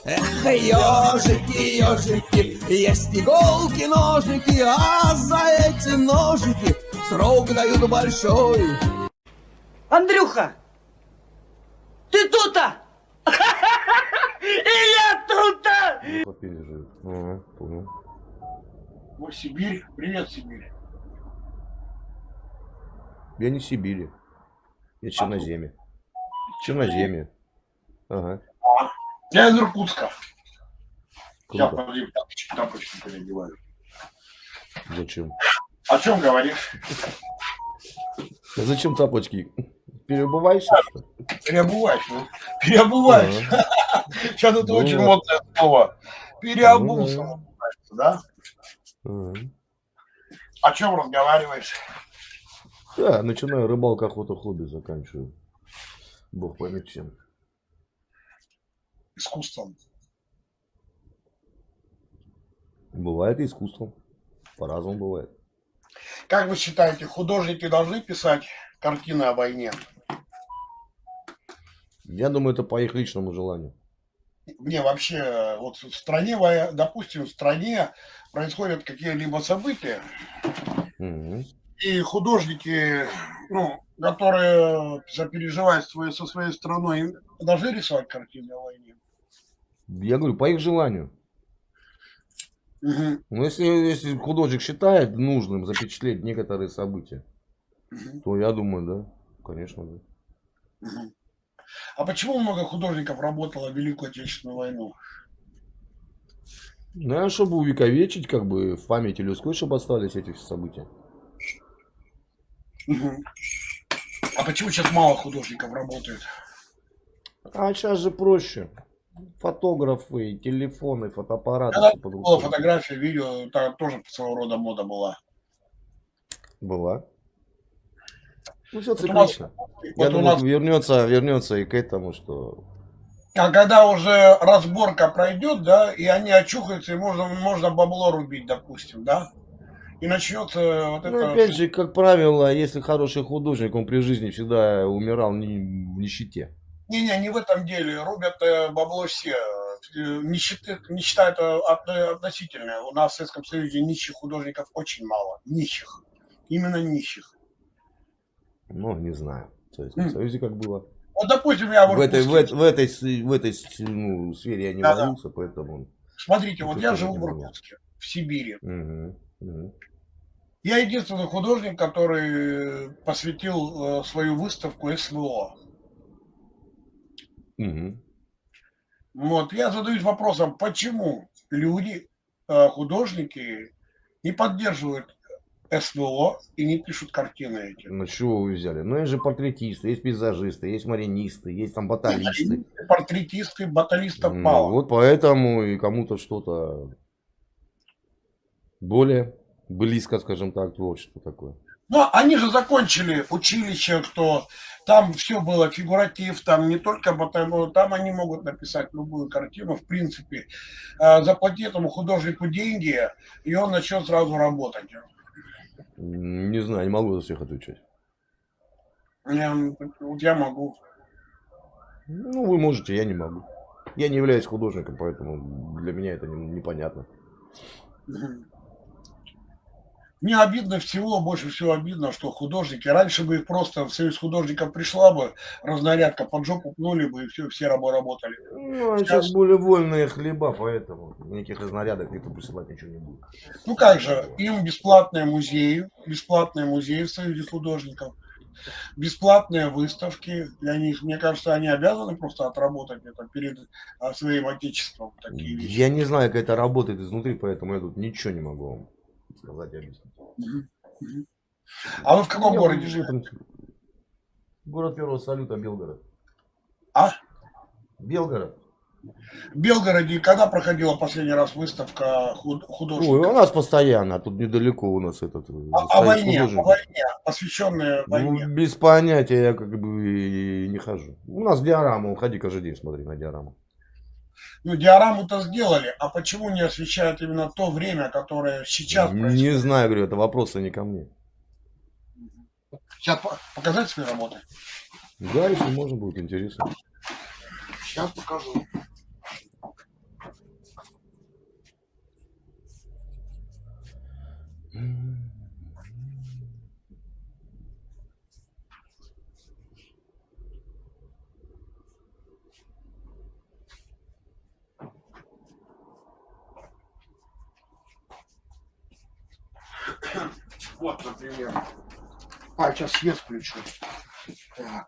Эх, ежики, ежики, есть иголки, ножики, а за эти ножики срок дают большой. Андрюха, ты тут-то? И я тут-то! Попили же. Ага, понял. Ну, Сибирь. Привет, Сибирь. Я не в Сибири. Я Черноземье. Черноземье. Ага. Я из Иркутска. Сейчас, Круто. подожди, тапочки переодеваю. Зачем? О чем говоришь? А зачем тапочки? Переобуваешься, что ли? Переобуваешь, ну. Переобуваешь. Сейчас это Ну очень вот. модное слово. Переобулся, Ну да? Ага. О чем разговариваешь? Да, начинаю рыбалка, охота, хобби, заканчиваю. Бог поймет чем. Искусством. Бывает и искусством. По-разному бывает. Как вы считаете, художники должны писать картины о войне? Я думаю, это по их личному желанию. Мне вообще, вот в стране, допустим, в стране происходят какие-либо события, Угу. и художники, ну, которые сопереживают со своей страной, им должны рисовать картины о войне. Я говорю, по их желанию. Мгм, Но если художник считает нужным запечатлеть некоторые события, мгм, то я думаю, да, конечно, да. мгм. А почему много художников работало в Великую Отечественную войну? Наверное, чтобы увековечить, как бы, в памяти людской, чтобы остались эти все события. Мгм. А почему сейчас мало художников работает? А сейчас же проще. Фотографы, телефоны, фотоаппараты, Когда все под была рукой. фотография, видео, там тоже своего рода мода была. Была. Ну, все Вот у нас, циклично. Я вот у думаю, нас, вернется и к этому, что... а когда уже разборка пройдет, да, и они очухаются, и можно бабло рубить, допустим, да, и начнется вот Ну, это опять все. же, как правило, если хороший художник, он при жизни всегда умирал в нищете. Не в этом деле. Рубят бабло все. Нищета это относительная. У нас в Советском Союзе нищих художников очень мало. Нищих. Именно нищих. Ну, не знаю. В Советском М. Союзе как было. Вот, допустим, я в В этой, Иркутске. в этой ну, сфере я не Да-да. варился, поэтому Смотрите, вот ничего я сказать живу не в могу. Иркутске, в Сибири. Мгм, мгм. Я единственный художник, который посвятил свою выставку СВО. Мгм. Вот, я задаюсь вопросом, почему люди, художники, не поддерживают СВО и не пишут картины эти. Ну, с чего вы взяли? Ну, есть же портретисты, есть пейзажисты, есть маринисты, есть там баталисты. Портретисты, баталистов Ну, мало. вот поэтому и кому-то что-то более близко, скажем так, творчество такое. Но они же закончили училище, кто там все было фигуратив, там не только там они могут написать любую картину, в принципе. Заплати этому художнику деньги, и он начнет сразу работать. Не знаю, не могу за всех отвечать. Вот я могу. Ну, вы можете, я не могу. Я не являюсь художником, поэтому для меня это непонятно. Мгм. Мне обидно всего, больше всего обидно, что художники, раньше бы их просто в союз художников пришла бы разнарядка, под жопу пнули бы, и все рабы работали. Ну, а сейчас Сейчас, более вольные хлеба, поэтому никаких разнарядок никто присылать ничего не будет. ну как же, им бесплатные музеи в союзе художников, бесплатные выставки для них. Мне кажется, они обязаны просто отработать это перед своим отечеством, такие вещи. Я не знаю, как это работает изнутри, поэтому я тут ничего не могу вам сказать и объяснить. Мгм. Мгм. А вы в каком Я городе в живете? этом... Город первого салюта, Белгород. А? Белгород. В Белгороде когда проходила последний раз выставка Ой, художников? у нас постоянно, тут недалеко у нас этот О союз войне, художников. посвященная Ну, войне. без понятия я как бы и не хожу. У нас диорама, ходи каждый день смотри на диораму. Ну, диораму-то сделали, а почему не освещают именно то время, которое сейчас Не происходит? знаю, говорю, это вопросы не ко мне. Сейчас показать свои работы? Да, если можно будет, интересно. Сейчас покажу. Вот, например. Сейчас свет включу. Так.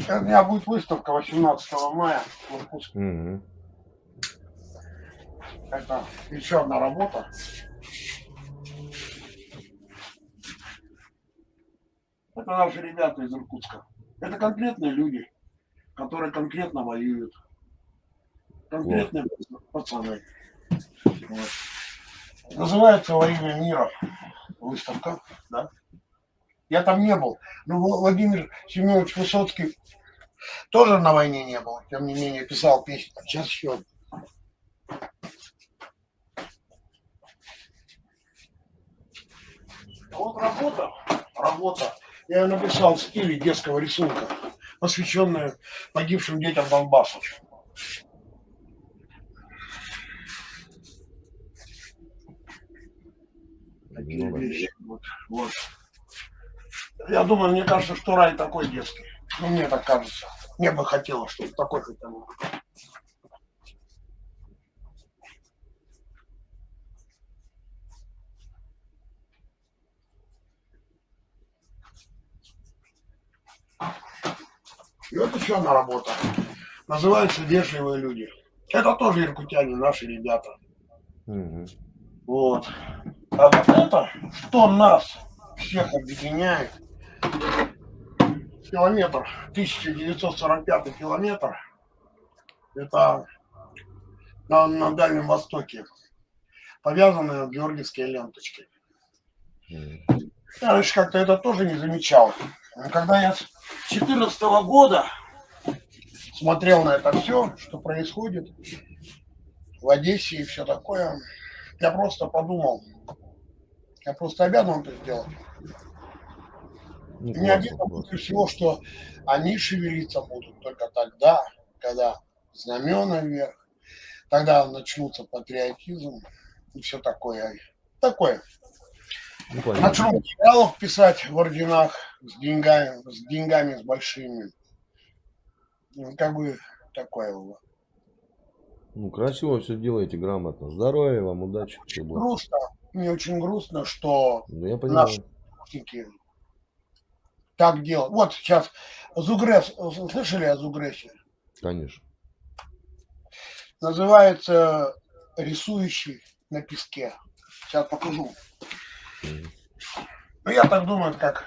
У меня будет выставка 18 мая в Иркутске. Мгм. Это еще одна работа. Это наши ребята из Иркутска. Это конкретные люди, которые конкретно воюют. Конкретные пацаны. Вот. Называется «Во имя мира» выставка, да. Я там не был. Но Владимир Семенович Высоцкий тоже на войне не был. Тем не менее, писал песни. Сейчас еще. Вот работа. Я ее написал в стиле детского рисунка, посвященная погибшим детям Донбасса. Такие Ну да. вещи. Вот. Я думаю, мне кажется, что рай такой детский. Ну, мне так кажется. Мне бы хотелось, чтобы такой хотя бы. И вот еще одна работа. Называется «Вежливые люди». Это тоже иркутяне, наши ребята. Мгм. Вот. А вот это, что нас всех объединяет, километр, 1945 километр, это на Дальнем Востоке, повязанные георгиевские ленточки. Мгм. Я раньше как-то это тоже не замечал. Когда я с 2014 года смотрел на это все, что происходит в Одессе и все такое, я просто подумал, я просто обязан это сделать. Ну, Мне классно, обидно классно. больше всего, что они шевелиться будут только тогда, когда знамена вверх, тогда начнутся патриотизм и все такое. Такое. Ну, понятно. Начну материалов писать в орденах с деньгами с большими. Ну, как бы такое было. Ну, красиво все делаете, грамотно. Здоровья вам, удачи. всего благ. Грустно. Мне очень грустно, что Ну, я наши понимаю. техники так делают. Вот сейчас Зугрес, слышали о Зугресе? Конечно. Называется «Рисующий на песке». Сейчас покажу. Мгм. Ну, я так думаю, как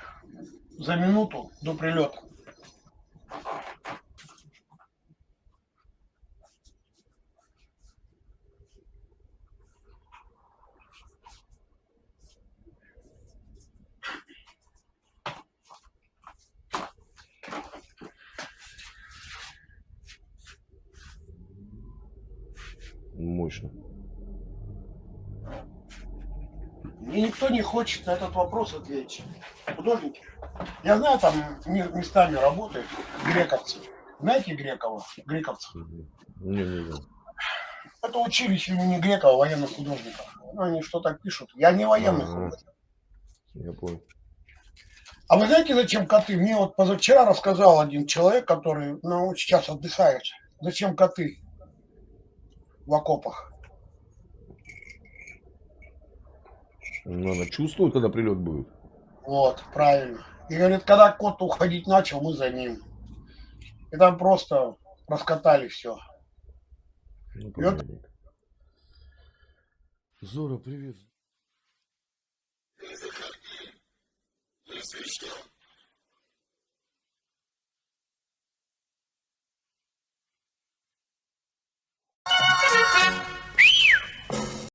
за минуту до прилета. Мощно. Мне никто не хочет на этот вопрос ответить. Художники. Я знаю, там местами работают грековцы. Знаете Грекова? Грековцев. Мгм. Не знаю. Это училище имени Грекова военных художников. Ну, они что-то пишут. Я не военный Ага. художник. Я понял. А вы знаете, зачем коты? Мне вот позавчера рассказал один человек, который сейчас отдыхает. Зачем коты в окопах? Ну, она чувствует, когда прилет будет. Вот, правильно. И говорит, когда кот уходить начал, мы за ним. И там просто раскатали все. Ну, И вот понятненько. Зора, привет. Если что,